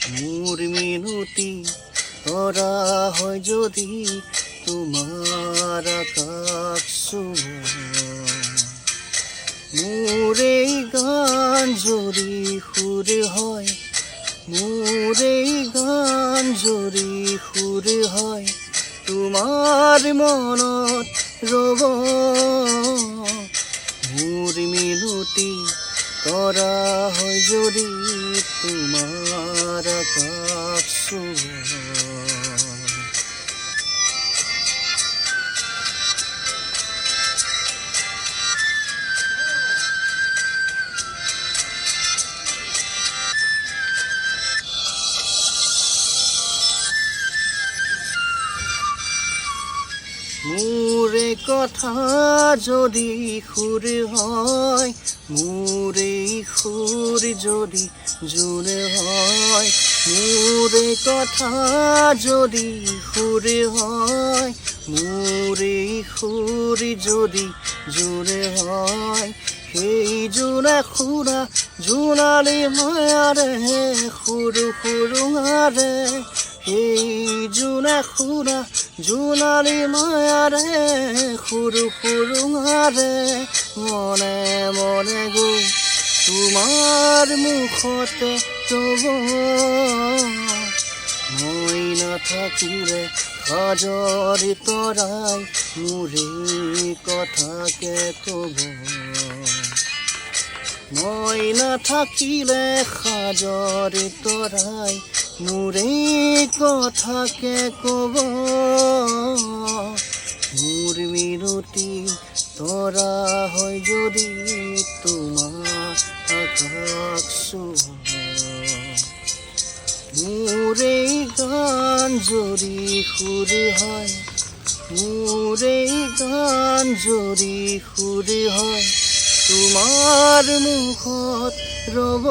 মোৰ মিনতি কৰা হয় যদি তোমাৰ আকাশ মোৰ এই গান যদি সুৰ হয়, মোৰ এই গান যদি সুৰ হয়, তোমাৰ মনত ৰ'ব। মোৰ মিনতি কৰা হয় যদি তোমাৰ আকাশ মোৰ এই কথা যদি সুৰ হয়, মোৰ এই সুৰ যদি জোৰ হয়, মোৰ এই কথা যদি সুৰ হয়, মোৰ এই সুৰ যদি জোৰ হয়, সেই জোনা সুৰা জোনালী মায়াৰে সুৰু সুৰুঙাৰে, সেই জোনা সুৰা জোনালী মায়াৰে সুৰু সুৰুঙাৰে মনে মনে গৈ তোমাৰ মুখতে ৰ'ব। মই নাথাকিলে সাজৰি তৰাই মোৰ এই কথাকে ক'ব। মই নাথাকিলে সাজৰি তৰাই মোৰ এই কথাকে ক'ব। মোৰ মিনতি তৰা হয় যদি তোমাৰ আকাশ মোৰ এই গান যদি সুৰ হয়, মোৰ এই গান যদি সুৰ হয়, তোমাৰ মুখত ৰ'ব।